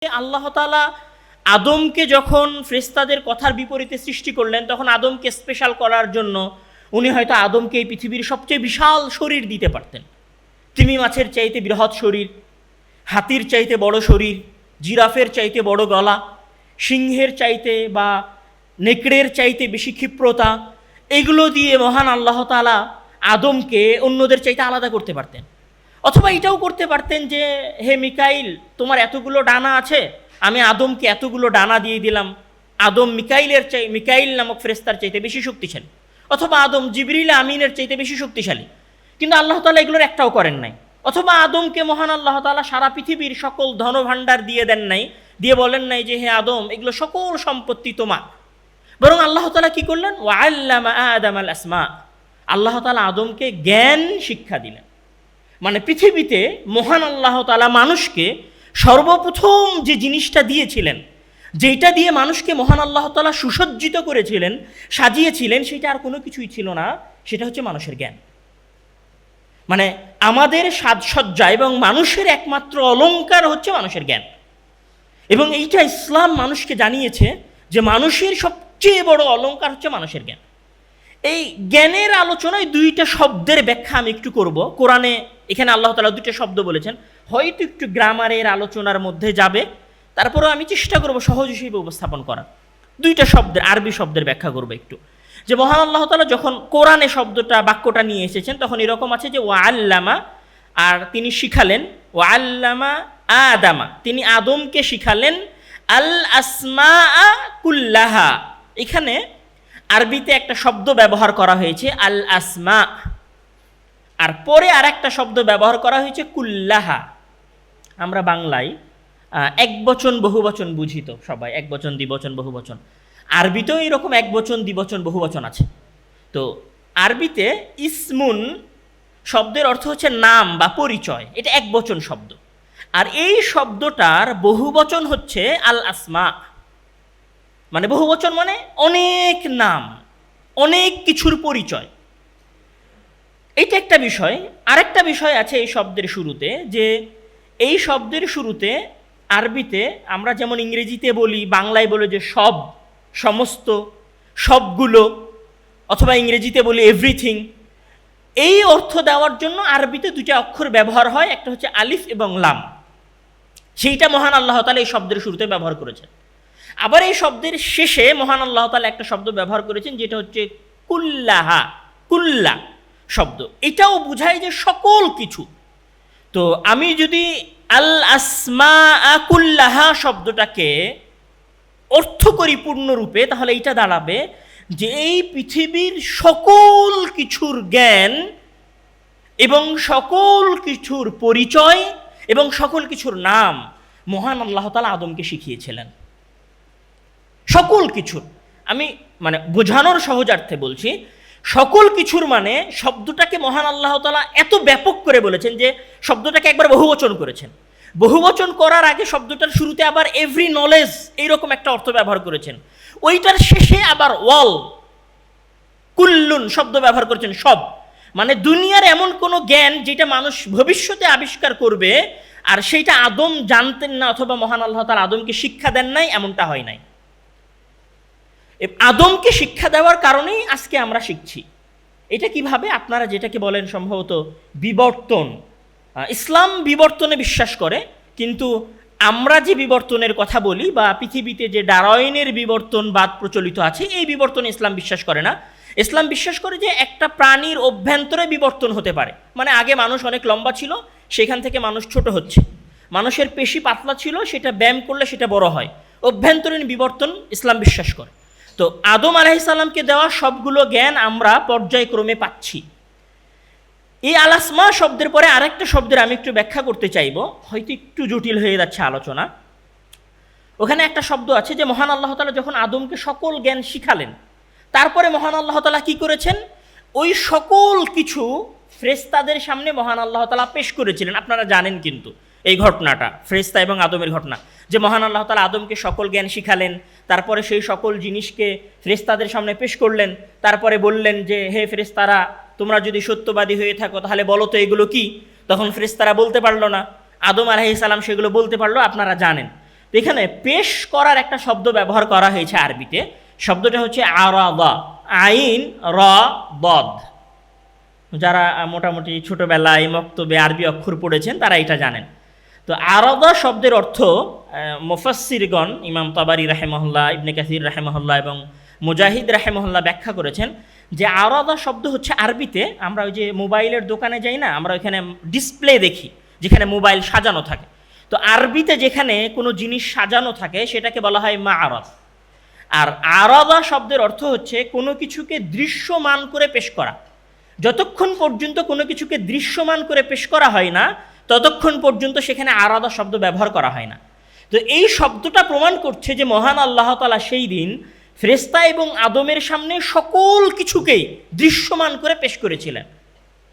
আল্লাহ তাআলা আদমকে যখন ফেরেশতাদের কথার বিপরীতে সৃষ্টি করলেন, তখন আদমকে স্পেশাল করার জন্য উনি হয়তো আদমকে এই পৃথিবীর সবচেয়ে বিশাল শরীর দিতে পারতেন। তিমি মাছের চাইতে বৃহৎ শরীর, হাতির চাইতে বড় শরীর, জিরাফের চাইতে বড় গলা, সিংহের চাইতে বা নেকড়ের চাইতে বেশি ক্ষিপ্রতা, এগুলো দিয়ে মহান আল্লাহ তাআলা আদমকে অন্যদের চাইতে আলাদা করতে পারতেন। অথবা এটাও করতে পারতেন যে, হে মিকাইল, তোমার এতগুলো ডানা আছে, আমি আদমকে এতগুলো ডানা দিয়ে দিলাম। আদম মিকাইল নামক ফেরেশতার চাইতে বেশি শক্তিশালী, অথবা আদম জিবরিল আমিনের চাইতে বেশি শক্তিশালী। কিন্তু আল্লাহ তাআলা এগুলোর একটাও করেন নাই। অথবা আদমকে মহান আল্লাহ তাআলা সারা পৃথিবীর সকল ধনভাণ্ডার দিয়ে দেন নাই, দিয়ে বলেন নাই যে হে আদম, এগুলো সকল সম্পত্তি তোমার। বরং আল্লাহ তাআলা কি করলেন? ওয়াল্লামা আদামাল আসমা, আল্লাহ তাআলা আদমকে জ্ঞান শিক্ষা দিলেন। মানে পৃথিবীতে মহান আল্লাহ তাআলা মানুষকে সর্বপ্রথম যে জিনিসটা দিয়েছিলেন, যেটা দিয়ে মানুষকে মহান আল্লাহ তাআলা সুসজ্জিত করেছিলেন, সাজিয়েছিলেন, সেটা আর কোনো কিছুই ছিল না, সেটা হচ্ছে মানুষের জ্ঞান। মানে আমাদের সাজসজ্জা এবং মানুষের একমাত্র অলংকার হচ্ছে মানুষের জ্ঞান। এবং এইটা ইসলাম মানুষকে জানিয়েছে যে মানুষের সবচেয়ে বড় অলংকার হচ্ছে মানুষের জ্ঞান। এই জ্ঞানের আলোচনায় দুইটা শব্দের ব্যাখ্যা আমি একটু করব। কোরআনে এখানে আল্লাহ তাআলা দুইটা শব্দ বলেছেন, হয়তো একটু গ্রামারের আলোচনার মধ্যে যাবে, তারপরেও আমি চেষ্টা করব সহজ হিসেবে উপস্থাপন করার। দুইটা শব্দের, আরবি শব্দের ব্যাখ্যা করব একটু। যে মহান আল্লাহ তাআলা যখন কোরআনে বাক্যটা নিয়ে এসেছেন, তখন এরকম আছে যে ওয়াল্লামা, আর তিনি শিখালেন, ওয়াল্লামা আদামা, তিনি আদমকে শিখালেন আল আসমা কুল্লাহা। এখানে আরবিতে একটা শব্দ ব্যবহার করা হয়েছে আল আসমা, আর পরে আর একটা শব্দ ব্যবহার করা হয়েছে কুল্লাহা। আমরা বাংলায় একবচন বহুবচন বুঝি তো সবাই, একবচন দ্বিবচন বহুবচন। আরবিতেও এরকম একবচন দ্বিবচন বহুবচন আছে। তো আরবিতে ইসমুন শব্দের অর্থ হচ্ছে নাম বা পরিচয়, এটা একবচন শব্দ। আর এই শব্দটার বহুবচন হচ্ছে আল আসমা। মানে বহুবচন মানে অনেক নাম, অনেক কিছুর পরিচয়। এইটা একটা বিষয়। আরেকটা বিষয় আছে এই শব্দের শুরুতে, যে এই শব্দের শুরুতে আরবিতে আমরা যেমন ইংরেজিতে বলি, বাংলায় বলে যে সব, সমস্ত, সবগুলো, অথবা ইংরেজিতে বলি এভরিথিং। এই অর্থ দেওয়ার জন্য আরবিতে দুইটা অক্ষর ব্যবহার হয়, একটা হচ্ছে আলিফ এবং লাম। সেইটা মহান আল্লাহ তাআলা এই শব্দের শুরুতে ব্যবহার করেছেন। আবার এই শব্দের শেষে মহান আল্লাহ তাআলা একটা শব্দ ব্যবহার করেছেন, যেটা হচ্ছে কুল্লাহা, কুল্লা শব্দ। এটাও বোঝায় যে সকল কিছু। তো আমি যদি আল আসমা কুল্লাহা শব্দটাকে অর্থ করি পূর্ণরূপে, তাহলে এইটা দাঁড়াবে যে এই পৃথিবীর সকল কিছুর জ্ঞান এবং সকল কিছুর পরিচয় এবং সকল কিছুর নাম মহান আল্লাহ তাআলা আদমকে শিখিয়েছিলেন। সকল কিছুর, আমি মানে বোঝানোর সহজার্থে বলছি, সকল কিছুর মানে শব্দটাকে মহান আল্লাহ তাআলা এত ব্যাপক করে বলেছেন যে শব্দটাকে একবার বহুবচন করেছেন। বহুবচন করার আগে শব্দটার শুরুতে আবার এভরি নলেজ এইরকম একটা অর্থ ব্যবহার করেছেন। ওইটার শেষে আবার ওয়াল, কুল্লুন শব্দ ব্যবহার করেছেন, সব। মানে দুনিয়ার এমন কোনো জ্ঞান যেটা মানুষ ভবিষ্যতে আবিষ্কার করবে আর সেইটা আদম জানতেন না, অথবা মহান আল্লাহ তাআলা আদমকে শিক্ষা দেন নাই, এমনটা হয় নাই। আদমকে শিক্ষা দেওয়ার কারণেই আজকে আমরা শিখছি। এটা কিভাবে? আপনারা যেটাকে বলেন সম্ভবত বিবর্তন। ইসলাম বিবর্তনে বিশ্বাস করে, কিন্তু আমরা যে বিবর্তনের কথা বলি বা পৃথিবীতে যে ডারউইনের বিবর্তনবাদ প্রচলিত আছে, এই বিবর্তনে ইসলাম বিশ্বাস করে না। ইসলাম বিশ্বাস করে যে একটা প্রাণীর অভ্যন্তরে বিবর্তন হতে পারে। মানে আগে মানুষ অনেক লম্বা ছিল, সেখান থেকে মানুষ ছোট হচ্ছে। মানুষের পেশি পাতলা ছিল, সেটা ব্যায়াম করলে সেটা বড় হয়। অভ্যন্তরীণ বিবর্তন ইসলাম বিশ্বাস করে। তো আদম আলাইহিস সালামকে দেওয়া সবগুলো জ্ঞান আমরা পর্যায়ক্রমে পাচ্ছি। এই আল আসমা শব্দের পরে আরেকটা শব্দের আমি একটু ব্যাখ্যা করতে চাইব, হয়তো একটু জটিল হয়ে যাচ্ছে আলোচনা। ওখানে একটা শব্দ আছে যে মহান আল্লাহ তাআলা যখন আদমকে সকল জ্ঞান শিখালেন, তারপরে মহান আল্লাহ তাআলা কি করেছেন? ওই সকল কিছু ফেরেশতাদের সামনে মহান আল্লাহ তাআলা পেশ করেছিলেন। আপনারা জানেন কিন্তু এই ঘটনাটা, ফেরেশতা এবং আদমের ঘটনা, যে মহান আল্লাহ তাআলা আদমকে সকল জ্ঞান শিখালেন, তারপরে সেই সকল জিনিসকে ফেরেশতাদের সামনে পেশ করলেন। তারপরে বললেন যে হে ফেরেশতারা, তোমরা যদি সত্যবাদী হয়ে থাকো তাহলে বলো তো এগুলো কি? তখন ফেরেশতারা বলতে পারলো না। আদম আলাইহিস সালাম সেগুলো বলতে পারলো, আপনারা জানেন। তো এখানে পেশ করার একটা শব্দ ব্যবহার করা হয়েছে আরবিতে, শব্দটা হচ্ছে আরাদা, আইন র বদ। যারা মোটামুটি ছোটোবেলায় মক্তবে আরবি অক্ষর পড়েছেন তারা এটা জানেন। তো আরাদা শব্দের অর্থ মুফাসসিরগণ ইমাম তাবারি রাহেমাহুল্লাহ, ইবনে কাসির রাহেমাহুল্লাহ এবং মুজাহিদ রাহেমাহুল্লাহ ব্যাখ্যা করেছেন যে আরাদা শব্দ হচ্ছে আরবিতে, আমরা ওই যে মোবাইলের দোকানে যাই না, আমরা ওইখানে ডিসপ্লে দেখি যেখানে মোবাইল সাজানো থাকে, তো আরবিতে যেখানে কোনো জিনিস সাজানো থাকে সেটাকে বলা হয় মা'রাদ। আর আরাদা শব্দের অর্থ হচ্ছে কোনো কিছুকে দৃশ্যমান করে পেশ করা। যতক্ষণ পর্যন্ত কোনো কিছুকে দৃশ্যমান করে পেশ করা হয় না ততক্ষণ পর্যন্ত সেখানে আরাদা শব্দ ব্যবহার করা হয় না। তো এই শব্দটা প্রমাণ করছে যে মহান আল্লাহ তাআলা সেই দিন ফেরেশতা এবং আদমের সামনে সকল কিছুকেই দৃশ্যমান করে পেশ করেছিলেন।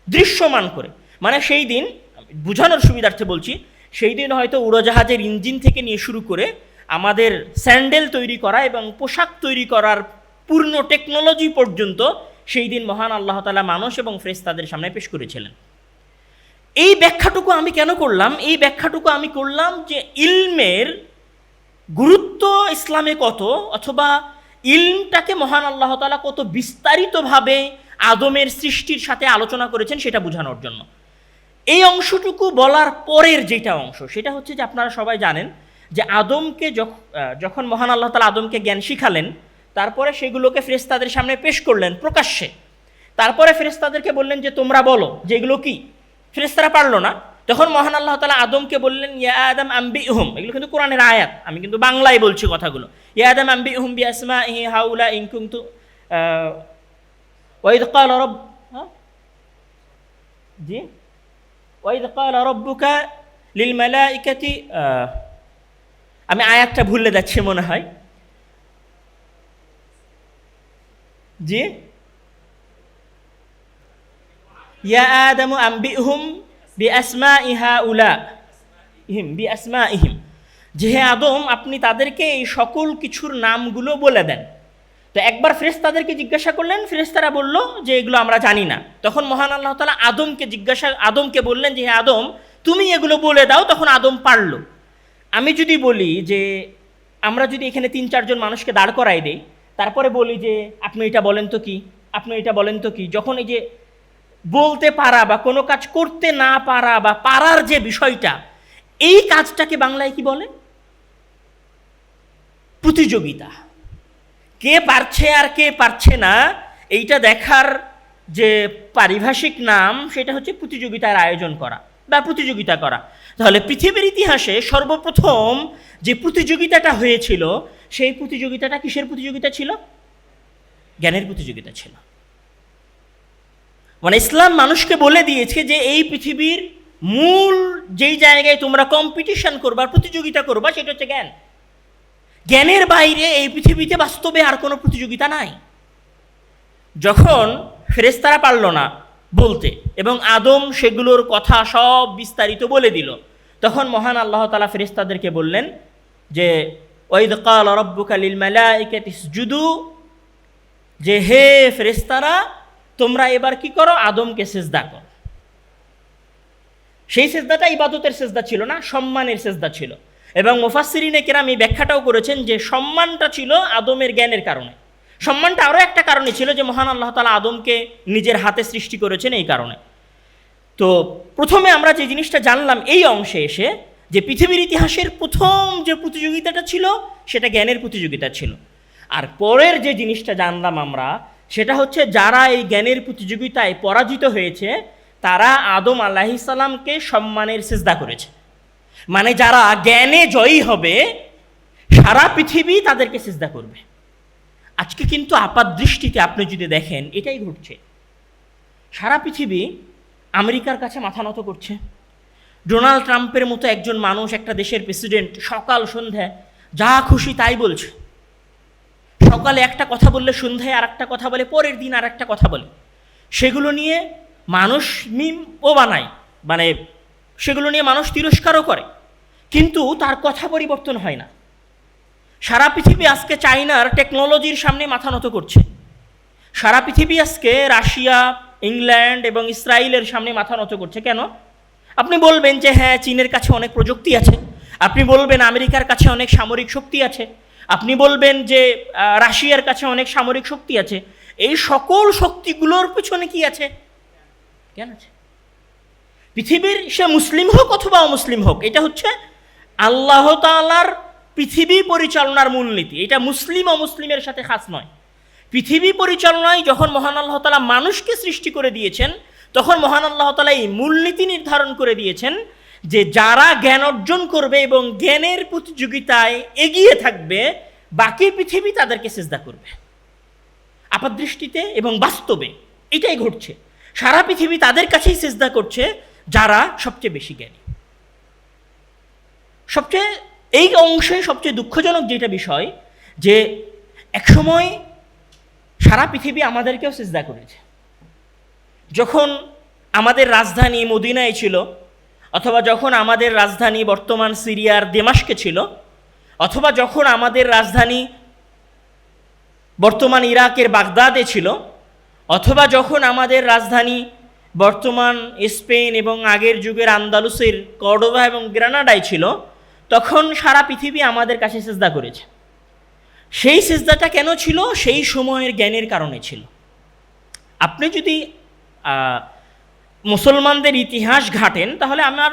দৃশ্যমান করে মানে সেই দিন, বোঝানোর সুবিধার্থে বলছি, সেই দিন হয়তো উড়োজাহাজের ইঞ্জিন থেকে নিয়ে শুরু করে আমাদের স্যান্ডেল তৈরি করা এবং পোশাক তৈরি করার পূর্ণ টেকনোলজি পর্যন্ত সেই দিন মহান আল্লাহ তাআলা মানুষ এবং ফেরেশতাদের সামনে পেশ করেছিলেন। এই ব্যাখ্যাটুকু আমি কেন করলাম? এই ব্যাখ্যাটুকু আমি করলাম যে ইলমের গুরুত্ব ইসলামে কত, অথবা ইলমটাকে মহান আল্লাহ তাআলা কত বিস্তারিতভাবে আদমের সৃষ্টির সাথে আলোচনা করেছেন সেটা বোঝানোর জন্য। এই অংশটুকু বলার পরের যেটা অংশ সেটা হচ্ছে যে আপনারা সবাই জানেন যে আদমকে যখন মহান আল্লাহ তাআলা আদমকে জ্ঞান শিখালেন, তারপরে সেগুলোকে ফেরেশতাদের সামনে পেশ করলেন প্রকাশ্যে। তারপরে ফেরেশতাদেরকে বললেন যে তোমরা বলো যে এগুলো কি। ফেরেশতারা পারলো না, তখন মহান আল্লাহ তাআলা আদমকে বললেন ইয়া আদম আম্বিহুম, এগুলো কিন্তু কোরআনের আয়াত, আমি কিন্তু বাংলায় বলছি কথাগুলো। ইয়া আদম আম্বিহুম বিআসমাইহি হাউলা ইন কুনতু ওয়াইদ ক্বালা রব জি ওয়াইদ ক্বালা রাব্বুকা লিল মালাইকাতি, আমি আয়াতটা ভুলে যাচ্ছি মনে হয়। জি ইয়া আদামু আম্বিহুম বিআসমাই হাউলাইহিম বিআসমাইহিম, যে হে আদম আপনি তাদেরকে এই সকল কিছুর নামগুলো বলে দেন। তো একবার ফেরেশতাদেরকে জিজ্ঞাসা করলেন, ফেরেশতারা বলল যে এগুলো আমরা জানি না। তখন মহান আল্লাহ তাআলা আদমকে বললেন যে হে আদম তুমি এগুলো বলে দাও। তখন আদম পারল। আমি যদি বলি যে আমরা যদি এখানে 3-4 জন মানুষকে দাঁড় করাই দেই, তারপরে বলি যে আপনি এটা বলেন তো কি, আপনি এটা বলেন তো কি, যখন এই যে বলতে পারা বা কোনো কাজ করতে না পারা বা পারার যে বিষয়টা, এই কাজটাকে বাংলায় কি বলে? প্রতিযোগিতা। কে পারছে আর কে পারছে না এইটা দেখার যে পারিভাষিক নাম সেটা হচ্ছে প্রতিযোগিতার আয়োজন করা বা প্রতিযোগিতা করা। তাহলে পৃথিবীর ইতিহাসে সর্বপ্রথম যে প্রতিযোগিতাটা হয়েছিল সেই প্রতিযোগিতাটা কিসের প্রতিযোগিতা ছিল? জ্ঞানের প্রতিযোগিতা ছিল। মানে ইসলাম মানুষকে বলে দিয়েছে যে এই পৃথিবীর মূল যেই জায়গায় তোমরা কম্পিটিশন করবা, প্রতিযোগিতা করবা, সেটা হচ্ছে জ্ঞান। জ্ঞানের বাইরে এই পৃথিবীতে বাস্তবে আর কোনো প্রতিযোগিতা নাই। যখন ফেরেশতারা পারল না বলতে এবং আদম সেগুলোর কথা সব বিস্তারিত বলে দিল, তখন মহান আল্লাহ তাআলা ফেরেশতাদেরকে বললেন যে ওয়াইদ ক্বালা রাব্বুকা লিল মালাইকাতি ইসজুদু, যে হে ফেরেশতারা তোমরা এবার কি করো? আদমকে সিজদা করো। সেই সিজদাটা ইবাদতের সিজদা ছিল না, সম্মানের সিজদা ছিল। এবং মুফাসসিরিনে কেরাম এই ব্যাখ্যাটাও করেছেন যে সম্মানটা ছিল আদমের জ্ঞানের কারণে। সম্মানটা আরও একটা কারণে ছিল যে মহান আল্লাহ তাআলা আদমকে নিজের হাতে সৃষ্টি করেছেন এই কারণে। তো প্রথমে আমরা যে জিনিসটা জানলাম এই অংশে এসে, যে পৃথিবীর ইতিহাসের প্রথম যে প্রতিযোগিতাটা ছিল সেটা জ্ঞানের প্রতিযোগিতা ছিল। আর পরের যে জিনিসটা জানলাম আমরা সেটা হচ্ছে যারা এই জ্ঞানের প্রতিযোগিতায় পরাজিত হয়েছে তারা আদম আলাইহিস সালামকে সম্মানের সিজদা করেছে। মানে যারা জ্ঞানে জয়ী হবে সারা পৃথিবী তাদেরকে সিজদা করবে। আজকে কিন্তু আপাত দৃষ্টিতে আপনি যদি দেখেন এটাই ঘটছে। সারা পৃথিবী আমেরিকার কাছে মাথা নত করছে। ডোনাল্ড ট্রাম্পের মতো একজন মানুষ, একটা দেশের প্রেসিডেন্ট, সকাল সন্ধ্যায় যা খুশি তাই বলছে। সকালে একটা কথা বললে সন্ধ্যায় আর একটা কথা বলে, পরের দিন আর একটা কথা বলে। সেগুলো নিয়ে মানুষ মিমও বানায়, মানে সেগুলো নিয়ে মানুষ তিরস্কারও করে, কিন্তু তার কথা পরিবর্তন হয় না। সারা পৃথিবী আজকে চায়নার টেকনোলজির সামনে মাথা নত করছে। সারা পৃথিবী আজকে রাশিয়া, ইংল্যান্ড এবং ইসরায়েলের সামনে মাথা নত করছে। কেন? আপনি বলবেন যে হ্যাঁ চীনের কাছে অনেক প্রযুক্তি আছে। আপনি বলবেন আমেরিকার কাছে অনেক সামরিক শক্তি আছে, আপনি বলবেন যে রাশিয়ার কাছে অনেক সামরিক শক্তি আছে। এই সকল শক্তিগুলোর পিছনে কি আছে? জ্ঞান আছে। পৃথিবীর সে মুসলিম হোক অথবা অমুসলিম হোক, এটা হচ্ছে আল্লাহ তাআলার পৃথিবী পরিচালনার মূলনীতি। এটা মুসলিম অমুসলিমের সাথে খাস নয়। পৃথিবী পরিচালনায় যখন মহান আল্লাহ তাআলা মানুষকে সৃষ্টি করে দিয়েছেন, তখন মহান আল্লাহ তাআলা এই মূলনীতি নির্ধারণ করে দিয়েছেন যে যারা জ্ঞান অর্জন করবে এবং জ্ঞানের প্রতিযোগিতায় এগিয়ে থাকবে, বাকি পৃথিবী তাদেরকে সিজদা করবে। আপাতদৃষ্টিতে এবং বাস্তবে এটাই ঘটছে। সারা পৃথিবী তাদের কাছেই সিজদা করছে যারা সবচেয়ে বেশি জ্ঞানী। সবচেয়ে এই অংশে সবচেয়ে দুঃখজনক যেটা বিষয়, যে একসময় সারা পৃথিবী আমাদেরকেও সিজদা করেছে। যখন আমাদের রাজধানী মদিনায় ছিল, অথবা যখন আমাদের রাজধানী বর্তমান সিরিয়ার দেমাস্কে ছিল, অথবা যখন আমাদের রাজধানী বর্তমান ইরাকের বাগদাদে ছিল, অথবা যখন আমাদের রাজধানী বর্তমান স্পেন এবং আগের যুগের আন্দালুসের কর্ডোবা এবং গ্রানাডায় ছিল, তখন সারা পৃথিবী আমাদের কাছে সিজদা করেছে। সেই সিজদাটা কেন ছিল? সেই সময়ের জ্ঞানের কারণে ছিল। আপনি যদি মুসলমানদের ইতিহাস ঘাটেন, তাহলে আমার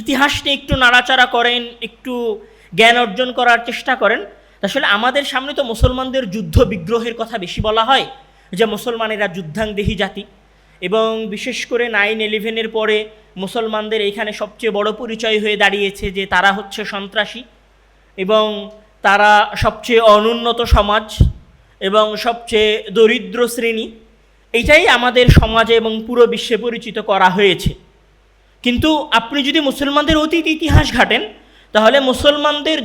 ইতিহাস নিয়ে একটু নাড়াচাড়া করেন, একটু জ্ঞান অর্জন করার চেষ্টা করেন, আসলে আমাদের সামনে তো মুসলমানদের যুদ্ধ বিগ্রহের কথা বেশি বলা হয়, যে মুসলমানেরা যুদ্ধাংদেহী জাতি, এবং বিশেষ করে 9/11-এর পরে মুসলমানদের এইখানে সবচেয়ে বড় পরিচয় হয়ে দাঁড়িয়েছে যে তারা হচ্ছে সন্ত্রাসী, এবং তারা সবচেয়ে অনুন্নত সমাজ এবং সবচেয়ে দরিদ্র শ্রেণী। এইটাই আমাদের সমাজে এবং পুরো বিশ্বে পরিচিত করা হয়েছে। কিন্তু আপনি যদি মুসলমানদের অতীত ইতিহাস ঘাটেন, তাহলে মুসলমানদের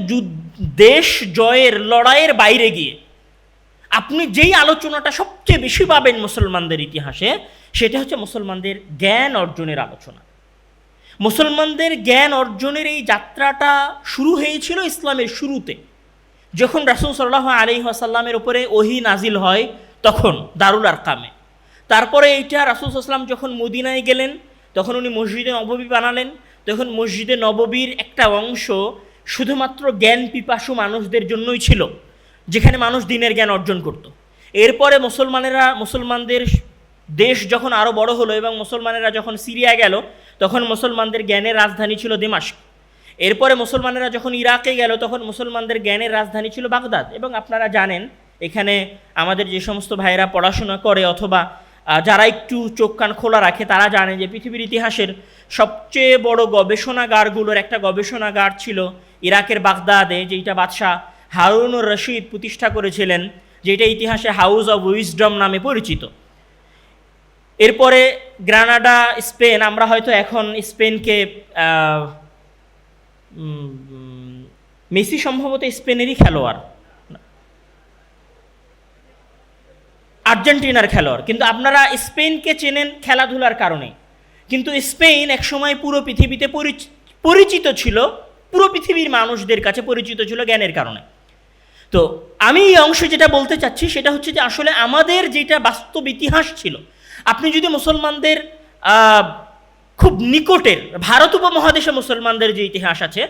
দেশ জয়ের লড়াইয়ের বাইরে গিয়ে আপনি যেই আলোচনাটা সবচেয়ে বেশি পাবেন মুসলমানদের ইতিহাসে, সেটা হচ্ছে মুসলমানদের জ্ঞান অর্জনের আলোচনা। মুসলমানদের জ্ঞান অর্জনের এই যাত্রাটা শুরু হয়েছিল ইসলামের শুরুতে, যখন রাসূল সাল্লাল্লাহু আলাইহি ওয়াসাল্লামের উপরে ওহী নাজিল হয়, তখন দারুল আরকামে। তারপরে এইটা রাসূল সাল্লাল্লাহু আলাইহি ওয়াসাল্লাম যখন মদিনায় গেলেন, তখন উনি মসজিদে নববী বানালেন। তখন মসজিদে নববীর একটা অংশ শুধুমাত্র জ্ঞান পিপাসু মানুষদের জন্যই ছিল, যেখানে মানুষ দ্বীনের জ্ঞান অর্জন করত। এরপরে মুসলমানদের দেশ যখন আরও বড় হলো এবং মুসলমানেরা যখন সিরিয়া গেল, তখন মুসলমানদের জ্ঞানের রাজধানী ছিল দেমাস্ক। এরপরে মুসলমানেরা যখন ইরাকে গেল, তখন মুসলমানদের জ্ঞানের রাজধানী ছিল বাগদাদ। এবং আপনারা জানেন, এখানে আমাদের যে সমস্ত ভাইয়েরা পড়াশোনা করে অথবা যারা একটু চোখ কান খোলা রাখে, তারা জানে যে পৃথিবীর ইতিহাসের সবচেয়ে বড় গবেষণাগারগুলোর একটা গবেষণাগার ছিল ইরাকের বাগদাদে, যেটা বাদশাহ হারুনুর রশিদ প্রতিষ্ঠা করেছিলেন, যেটা ইতিহাসে হাউস অব উইজডম নামে পরিচিত। এরপরে গ্রানাডা, স্পেন, আমরা হয়তো এখন স্পেনকে মেসি সম্ভবত স্পেনেরই খেলোয়াড়, আর্জেন্টিনার খেলোয়াড়, কিন্তু আপনারা স্পেনকে চেনেন খেলাধুলার কারণে। কিন্তু স্পেন একসময় পুরো পৃথিবীতে পরিচিত ছিল, পুরো পৃথিবীর মানুষদের কাছে পরিচিত ছিল জ্ঞানের কারণে। তো আমি এই অংশে যেটা বলতে চাচ্ছি সেটা হচ্ছে যে আসলে আমাদের যেটা বাস্তব ইতিহাস ছিল, আপনি যদি মুসলমানদের খুব নিকটের ভারত উপমহাদেশে মুসলমানদের যে ইতিহাস আছে,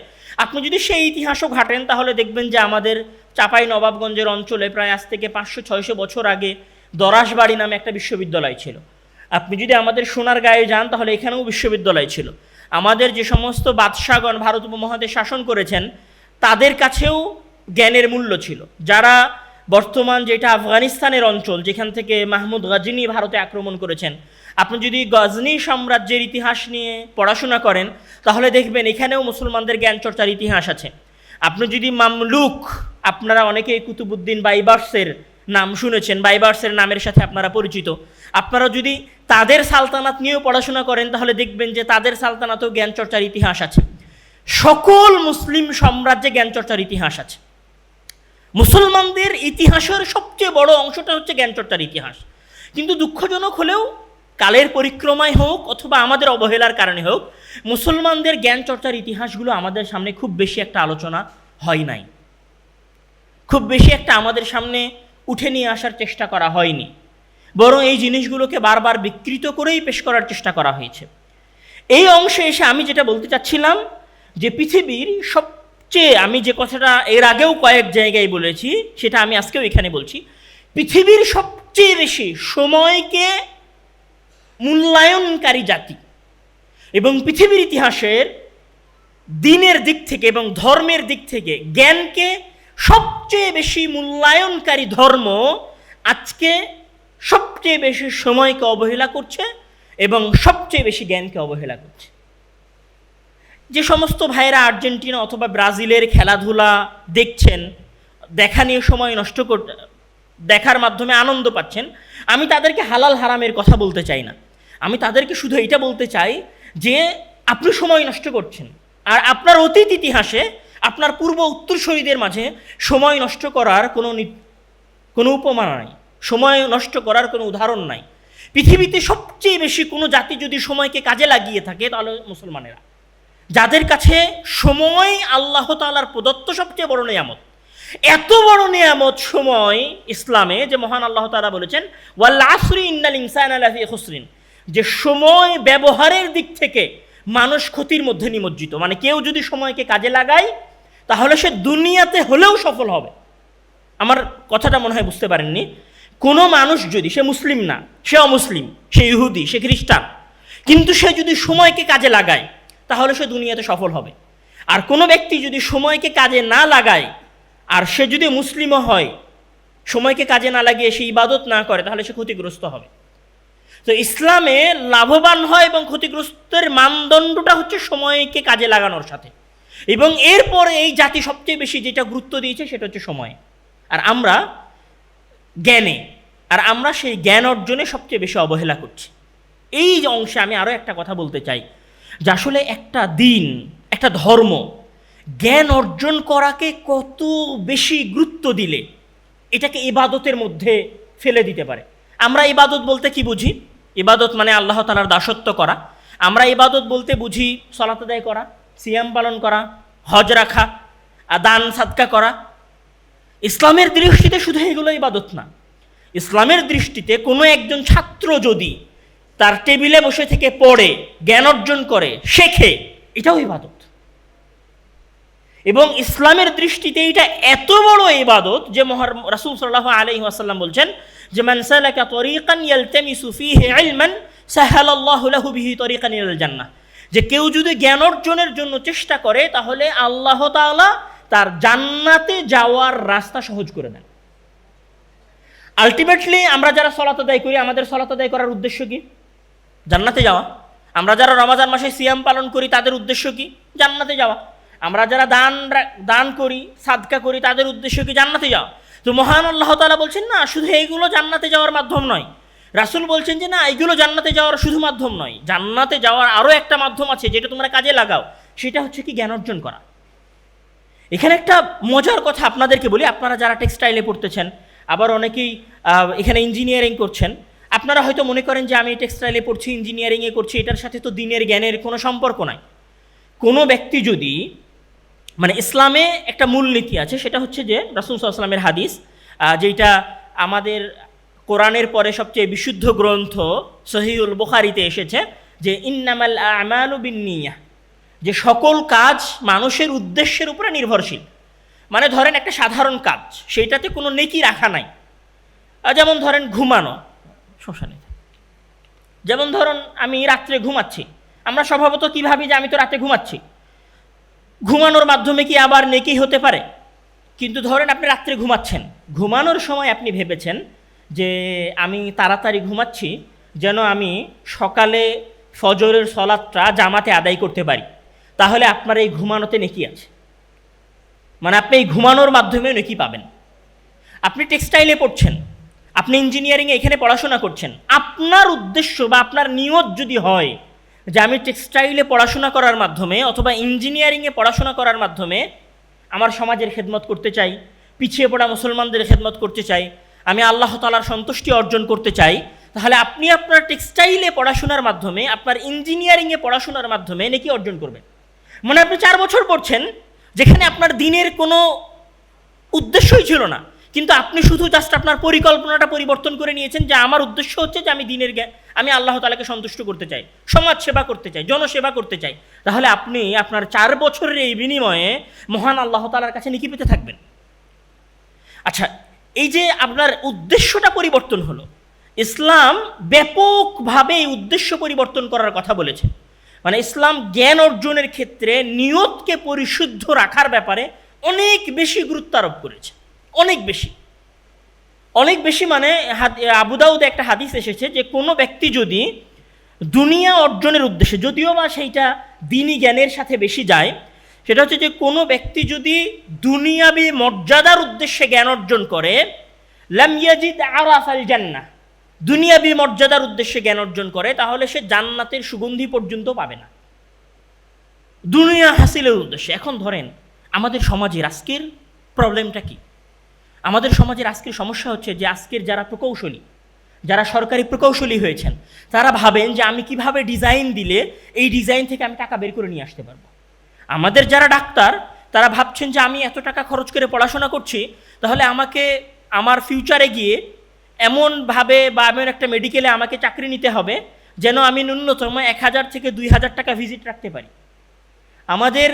আপনি যদি সেই ইতিহাসও ঘাটেন, তাহলে দেখবেন যে আমাদের চাঁপাই নবাবগঞ্জের অঞ্চলে প্রায় আজ থেকে 500-600 বছর আগে দরাসবাড়ি নামে একটা বিশ্ববিদ্যালয় ছিল। আপনি যদি আমাদের সোনারগাঁয়ে যান, তাহলে এখানেও বিশ্ববিদ্যালয় ছিল। আমাদের যে সমস্ত বাদশাহগণ ভারত উপমহাদেশ শাসন করেছেন, তাদের কাছেও জ্ঞানের মূল্য ছিল। যারা বর্তমান যেটা আফগানিস্তানের অঞ্চল, যেখান থেকে মাহমুদ গজনী ভারতে আক্রমণ করেছেন, আপনি যদি গজনী সাম্রাজ্যের ইতিহাস নিয়ে পড়াশোনা করেন, তাহলে দেখবেন এখানেও মুসলমানদের জ্ঞান চর্চার ইতিহাস আছে। আপনি যদি মামলুক, আপনারা অনেকেই কুতুবউদ্দিন বাইবার্সের নাম শুনেছেন, বাইবার্সের নামের সাথে আপনারা পরিচিত, আপনারা যদি তাদের সালতানাত নিয়েও পড়াশোনা করেন, তাহলে দেখবেন যে তাদের সালতানাতেও জ্ঞান চর্চার ইতিহাস আছে। সকল মুসলিম সাম্রাজ্যে জ্ঞান চর্চার ইতিহাস আছে। মুসলমানদের ইতিহাসের সবচেয়ে বড় অংশটা হচ্ছে জ্ঞান চর্চার ইতিহাস। কিন্তু দুঃখজনক হলেও কালের পরিক্রমায় হোক অথবা আমাদের অবহেলার কারণে হোক, মুসলমানদের জ্ঞান চর্চার ইতিহাসগুলো আমাদের সামনে খুব বেশি একটা আলোচনা হয় নাই, খুব বেশি একটা আমাদের সামনে উঠে নিয়ে আসার চেষ্টা করা হয়নি, বরং এই জিনিসগুলোকে বারবার বিকৃত করেই পেশ করার চেষ্টা করা হয়েছে। এই অংশে এসে আমি যেটা বলতে চাচ্ছিলাম যে পৃথিবীর সবচেয়ে, আমি যে কথাটা এর আগেও কয়েক জায়গায় বলেছি, সেটা আমি আজকেও এখানে বলছি, পৃথিবীর সবচেয়ে বেশি সময়কে মূল্যায়নকারী জাতি এবং পৃথিবীর ইতিহাসের দিনের দিক থেকে এবং ধর্মের দিক থেকে জ্ঞানকে সবচেয়ে বেশি মূল্যায়নকারী ধর্ম আজকে সবচেয়ে বেশি সময়কে অবহেলা করছে এবং সবচেয়ে বেশি জ্ঞানকে অবহেলা করছে। যে সমস্ত ভাইয়েরা আর্জেন্টিনা অথবা ব্রাজিলের খেলাধুলা দেখছেন, দেখা নিয়ে সময় নষ্ট দেখার মাধ্যমে আনন্দ পাচ্ছেন, আমি তাদেরকে হালাল হারামের কথা বলতে চাই না। আমি তাদেরকে শুধু এটা বলতে চাই যে আপনি সময় নষ্ট করছেন, আর আপনার অতীত ইতিহাসে আপনার পূর্ব উত্তরসূরিদের মাঝে সময় নষ্ট করার কোনো উপমা নাই, সময় নষ্ট করার কোনো উদাহরণ নাই। পৃথিবীতে সবচেয়ে বেশি কোনো জাতি যদি সময়কে কাজে লাগিয়ে থাকে তাহলে মুসলমানেরা, যাদের কাছে সময় আল্লাহ তাআলার প্রদত্ত সবচেয়ে বড় নিয়ামত। এত বড় নিয়ামত সময় ইসলামে, যে মহান আল্লাহ তাআলা বলেছেন ওয়াল আসরি ইন্নাল ইনসানা লাফি খুসরিন, যে সময় ব্যবহারের দিক থেকে মানুষ ক্ষতির মধ্যে নিমজ্জিত। মানে কেউ যদি সময়কে কাজে লাগায় তাহলে সে দুনিয়াতে হলেও সফল হবে। আমার কথাটা মনে হয় বুঝতে পারেননি। কোনো মানুষ যদি, সে মুসলিম না, সে অমুসলিম, সে ইহুদি, সে খ্রিস্টান, কিন্তু সে যদি সময়কে কাজে লাগায় তাহলে সে দুনিয়াতে সফল হবে। আর কোনো ব্যক্তি যদি সময়কে কাজে না লাগায় আর সে যদি মুসলিমও হয়, সময়কে কাজে না লাগিয়ে সে ইবাদত না করে, তাহলে সে ক্ষতিগ্রস্ত হবে। তো ইসলামে লাভবান হয় এবং ক্ষতিগ্রস্তের মানদণ্ডটা হচ্ছে সময়কে কাজে লাগানোর সাথে। এবং এরপরে এই জাতি সবচেয়ে বেশি যেটা গুরুত্ব দিয়েছে সেটা হচ্ছে সময়, আর আমরা জ্ঞানে, আর আমরা সেই জ্ঞান অর্জনে সবচেয়ে বেশি অবহেলা করছি। এই যে অংশে আমি আরও একটা কথা বলতে চাই, যে আসলে একটা দিন, একটা ধর্ম জ্ঞান অর্জন করাকে কত বেশি গুরুত্ব দিলে এটাকে ইবাদতের মধ্যে ফেলে দিতে পারে। আমরা ইবাদত বলতে কি বুঝি? ইবাদত মানে আল্লাহ তাআলার দাসত্ব করা। আমরা ইবাদত বলতে বুঝি সালাত আদায় করা, সিয়াম পালন করা, হজ রাখা, দান সাদকা করা। ইসলামের দৃষ্টিতে শুধু এগুলো ইবাদত না। ইসলামের দৃষ্টিতে কোনো একজন ছাত্র যদি তার টেবিলে বসে থেকে পড়ে, জ্ঞান অর্জন করে, শেখে, এটাও ইবাদত। এবং ইসলামের দৃষ্টিতে এটা এত বড় ইবাদত যে রাসূল সাল্লাল্লাহু আলাইহি ওয়াসাল্লাম বলছেন যে মান সালাকা তরিকান ইয়ালতামিসু ফীহি ইলমান সাহালাল্লাহু লাহু বিহি তরিকান ইলাল জান্নাহ, যে কেউ যদি জ্ঞান অর্জনের জন্য চেষ্টা করে তাহলে আল্লাহ তাআলা তার জান্নাতে যাওয়ার রাস্তা সহজ করে দেন। আলটিমেটলি আমরা যারা সালাত আদায় করি, আমাদের সালাত আদায় করার উদ্দেশ্য কি? জান্নাতে যাওয়া। আমরা যারা রমজান মাসে সিয়াম পালন করি তাদের উদ্দেশ্য কি? জান্নাতে যাওয়া। আমরা যারা দান করি, সাদকা করি, তাদের উদ্দেশ্য কি? জান্নাতে যাওয়া। তো মহান আল্লাহ তাআলা বলছেন না শুধু এইগুলো জান্নাতে যাওয়ার মাধ্যম নয়, রাসূল বলছেন যে না এইগুলো জান্নাতে যাওয়ার শুধু মাধ্যম নয়, জান্নাতে যাওয়ার আরও একটা মাধ্যম আছে যেটা তোমরা কাজে লাগাও, সেটা হচ্ছে কি? জ্ঞান অর্জন করা। এখানে একটা মজার কথা আপনাদেরকে বলি, আপনারা যারা টেক্সটাইলে পড়তেছেন, আবার অনেকেই এখানে ইঞ্জিনিয়ারিং করছেন, আপনারা হয়তো মনে করেন যে আমি টেক্সটাইলে পড়ছি, ইঞ্জিনিয়ারিংয়ে করছি, এটার সাথে তো দিনের জ্ঞানের কোনো সম্পর্ক নাই। কোনো ব্যক্তি যদি, মানে ইসলামে একটা মূলনীতি আছে, সেটা হচ্ছে যে রাসূল সাল্লাল্লাহু আলাইহি ওয়াসাল্লামের হাদিস, যেটা আমাদের কোরআনের পরে সবচেয়ে বিশুদ্ধ গ্রন্থ সহিহুল বুখারীতে এসেছে, যে ইন্নামাল আমালু বিন্নিয়াহ, যে সকল কাজ মানুষের উদ্দেশ্যের উপরে নির্ভরশীল। মানে ধরেন একটা সাধারণ কাজ, সেইটাতে কোনো নেকি রাখা নাই। যেমন ধরেন ঘুমানো, সমস্যা নেই। যেমন ধরুন আমি রাত্রে ঘুমাচ্ছি, আমরা স্বভাবত কী ভাবি যে আমি তো রাতে ঘুমাচ্ছি, ঘুমানোর মাধ্যমে কি আবার নেকি হতে পারে? কিন্তু ধরেন আপনি রাত্রে ঘুমাচ্ছেন, ঘুমানোর সময় আপনি ভেবেছেন যে আমি তাড়াতাড়ি ঘুমাচ্ছি যেন আমি সকালে ফজরের সলাতটা জামাতে আদায় করতে পারি, তাহলে আপনার এই ঘুমানোতে নেকি আছে, মানে আপনি এই ঘুমানোর মাধ্যমে নেকি পাবেন। আপনি টেক্সটাইলে পড়ছেন, আপনি ইঞ্জিনিয়ারিংয়ে এখানে পড়াশোনা করছেন, আপনার উদ্দেশ্য বা আপনার নিয়ত যদি হয় যে আমি টেক্সটাইলে পড়াশোনা করার মাধ্যমে অথবা ইঞ্জিনিয়ারিংয়ে পড়াশোনা করার মাধ্যমে আমার সমাজের খেদমত করতে চাই, পিছিয়ে পড়া মুসলমানদের খেদমত করতে চাই, আমি আল্লাহ তাআলার সন্তুষ্টি অর্জন করতে চাই, তাহলে আপনি আপনার টেক্সটাইলে পড়াশোনার মাধ্যমে, আপনার ইঞ্জিনিয়ারিংয়ে পড়াশোনার মাধ্যমে নেকি অর্জন করবেন। মানে আপনি 4 বছর পড়ছেন, যেখানে আপনার দিনের কোনো উদ্দেশ্যই ছিল না, কিন্তু আপনি শুধু জাস্ট আপনার পরিকল্পনাটা পরিবর্তন করে নিয়েছেন যে আমার উদ্দেশ্য হচ্ছে যে আমি দিনের জ্ঞান, আমি আল্লাহ তাআলাকে সন্তুষ্ট করতে চাই, সমাজ সেবা করতে চাই, জনসেবা করতে চাই, তাহলে আপনি আপনার 4 বছরের এই বিনিময়ে মহান আল্লাহ তাআলার কাছে নেকি পেতে থাকবেন। আচ্ছা, এই যে আপনার উদ্দেশ্যটা পরিবর্তন হলো, ইসলাম ব্যাপকভাবে এই উদ্দেশ্য পরিবর্তন করার কথা বলেছে। মানে ইসলাম জ্ঞান অর্জনের ক্ষেত্রে নিয়তকে পরিশুদ্ধ রাখার ব্যাপারে অনেক বেশি গুরুত্ব আরোপ করেছে, অনেক বেশি। অনেক বেশি মানে আবু দাউদে একটা হাদিস এসেছে যে কোনো ব্যক্তি যদি দুনিয়া অর্জনের উদ্দেশ্যে, যদিও বা সেইটা দ্বীনি জ্ঞানের সাথে বেশি যায়, সেটা হচ্ছে যে কোনো ব্যক্তি যদি দুনিয়াবি মর্যাদার উদ্দেশ্যে জ্ঞান অর্জন করে, লাম ইয়াজিদ আরাফাল জান্নাহ, দুনিয়াবি মর্যাদার উদ্দেশ্যে জ্ঞান অর্জন করে, তাহলে সে জান্নাতের সুগন্ধি পর্যন্ত পাবে না, দুনিয়া হাসিলের উদ্দেশ্যে। এখন ধরেন আমাদের সমাজের আজকের প্রবলেমটা কি? আমাদের সমাজের আজকের সমস্যা হচ্ছে যে আজকের যারা প্রকৌশলী, যারা সরকারি প্রকৌশলী হয়েছেন, তারা ভাবেন যে আমি কিভাবে ডিজাইন দিলে এই ডিজাইন থেকে আমি টাকা বের করে নিয়ে আসতে পারবো। আমাদের যারা ডাক্তার, তারা ভাবছেন যে আমি এত টাকা খরচ করে পড়াশোনা করছি, তাহলে আমাকে আমার ফিউচারে গিয়ে এমনভাবে বা এমন একটা মেডিকেলে আমাকে চাকরি নিতে হবে যেন আমি ন্যূনতম 1000 থেকে 2000 টাকা ভিজিট রাখতে পারি। আমাদের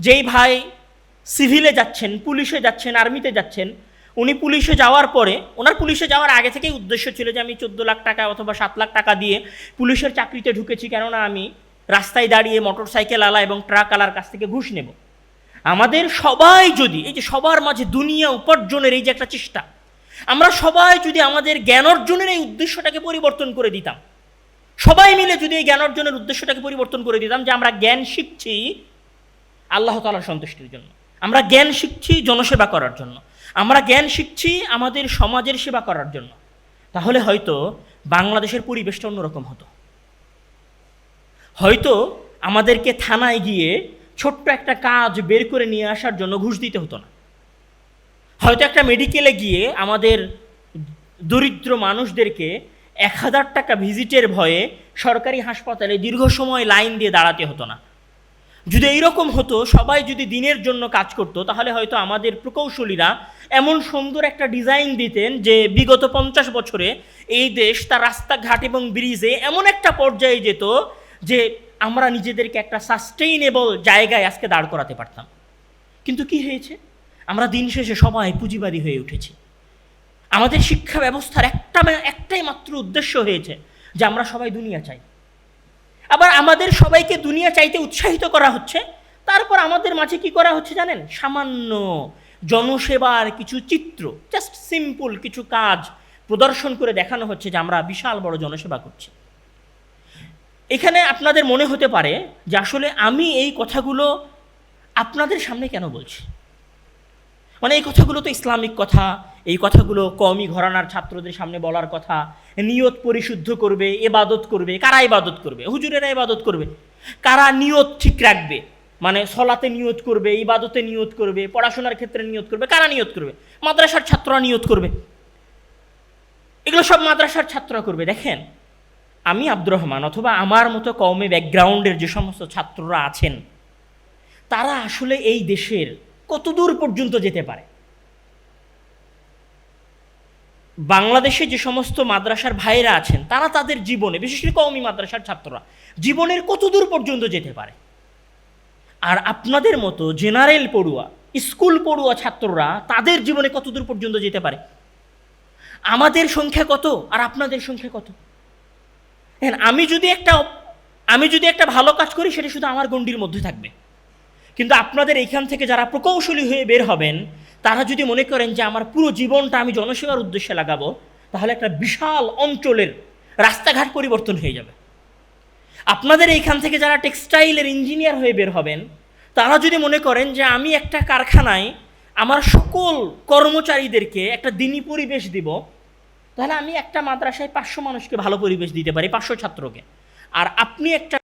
যেই ভাই সিভিলে যাচ্ছেন, পুলিশে যাচ্ছেন, আর্মিতে যাচ্ছেন, উনি পুলিশে যাওয়ার পরে, ওনার পুলিশে যাওয়ার আগে থেকেই উদ্দেশ্য ছিল যে আমি 14 লাখ টাকা অথবা 7 লাখ টাকা দিয়ে পুলিশের চাকরিতে ঢুকেছি, কেননা আমি রাস্তায় দাঁড়িয়ে মোটর সাইকেল আলা এবং ট্রাক আলার কাছ থেকে ঘুষ নেব। আমাদের সবাই যদি, এই যে সবার মাঝে দুনিয়া উপার্জনের এই যে একটা চেষ্টা, আমরা সবাই যদি আমাদের জ্ঞান অর্জনের এই উদ্দেশ্যটাকে পরিবর্তন করে দিতাম, সবাই মিলে যদি এই জ্ঞান অর্জনের উদ্দেশ্যটাকে পরিবর্তন করে দিতাম যে আমরা জ্ঞান শিখছি আল্লাহ তাআলার সন্তুষ্টির জন্য, আমরা জ্ঞান শিখছি জনসেবা করার জন্য, আমরা জ্ঞান শিখছি আমাদের সমাজের সেবা করার জন্য, তাহলে হয়তো বাংলাদেশের পরিবেশটা অন্যরকম হতো। হয়তো আমাদেরকে থানায় গিয়ে ছোট্ট একটা কাজ বের করে নিয়ে আসার জন্য ঘুষ দিতে হতো না। হয়তো একটা মেডিকেলে গিয়ে আমাদের দরিদ্র মানুষদেরকে 1000 টাকা ভিজিটের ভয়ে সরকারি হাসপাতালে দীর্ঘ সময় লাইন দিয়ে দাঁড়াতে হতো না। যদি এইরকম হতো, সবাই যদি দিনের জন্য কাজ করতো, তাহলে হয়তো আমাদের প্রকৌশলীরা এমন সুন্দর একটা ডিজাইন দিতেন যে বিগত 50 বছরে এই দেশ তার রাস্তাঘাট এবং ব্রিজে এমন একটা পর্যায়ে যেত যে আমরা নিজেদেরকে একটা সাস্টেইনেবল জায়গায় আজকে দাঁড় করাতে পারতাম। কিন্তু কি হয়েছে? আমরা দিন শেষে সবাই পুঁজিবাদী হয়ে উঠেছি। আমাদের শিক্ষা ব্যবস্থার একটাই মাত্র উদ্দেশ্য হয়েছে যে আমরা সবাই দুনিয়া চাই। আবার আমাদের সবাইকে দুনিয়া চাইতে উৎসাহিত করা হচ্ছে, তারপর আমাদের মাঝে কি করা হচ্ছে জানেন? সামান্য জনসেবার কিছু চিত্র, জাস্ট সিম্পল কিছু কাজ প্রদর্শন করে দেখানো হচ্ছে যে আমরা বিশাল বড় জনসেবা করছি। এখানে আপনাদের মনে হতে পারে যে আসলে আমি এই কথাগুলো আপনাদের সামনে কেন বলছি, মানে এই কথাগুলো তো ইসলামিক কথা, এই কথাগুলো কওমি ঘরানার ছাত্রদের সামনে বলার কথা, নিয়ত পরিশুদ্ধ করবে, ইবাদত করবে। কারা ইবাদত করবে? হুজুরেরা ইবাদত করবে। কারা নিয়ত ঠিক রাখবে, মানে সলাতে নিয়ত করবে, ইবাদতে নিয়ত করবে, পড়াশোনার ক্ষেত্রে নিয়ত করবে? কারা নিয়ত করবে? মাদ্রাসার ছাত্ররা নিয়ত করবে। এগুলো সব মাদ্রাসার ছাত্ররা করবে। দেখেন, আমি আব্দুর রহমান অথবা আমার মতো কওমি ব্যাকগ্রাউন্ডের যে সমস্ত ছাত্ররা আছেন, তারা আসলে এই দেশের কতদূর পর্যন্ত যেতে পারে? বাংলাদেশে যে সমস্ত মাদ্রাসার ভাইরা আছেন, তারা তাদের জীবনে, বিশেষ করে কওমি মাদ্রাসার ছাত্ররা, জীবনের কতদূর পর্যন্ত যেতে পারে? আর আপনাদের মতো জেনারেল পড়ুয়া, স্কুল পড়ুয়া ছাত্ররা তাদের জীবনে কতদূর পর্যন্ত যেতে পারে? আমাদের সংখ্যা কত আর আপনাদের সংখ্যা কত? হ্যাঁ, আমি যদি একটা ভালো কাজ করি, সেটা শুধু আমার গণ্ডির মধ্যে থাকবে। কিন্তু আপনাদের এইখান থেকে যারা প্রকৌশলী হয়ে বের হবেন, তারা যদি মনে করেন যে আমার পুরো জীবনটা আমি জনসেবার উদ্দেশ্যে লাগাবো, তাহলে একটা বিশাল অঞ্চলের রাস্তাঘাট পরিবর্তন হয়ে যাবে। আপনাদের এইখান থেকে যারা টেক্সটাইলের ইঞ্জিনিয়ার হয়ে বের হবেন, তারা যদি মনে করেন যে আমি একটা কারখানায় আমার সকল কর্মচারীদেরকে একটা দিনী পরিবেশ দিব, তাহলে আমি একটা মাদ্রাসায় 500 মানুষকে ভালো পরিবেশ দিতে পারি, 500 ছাত্রকে। আর আপনি একটা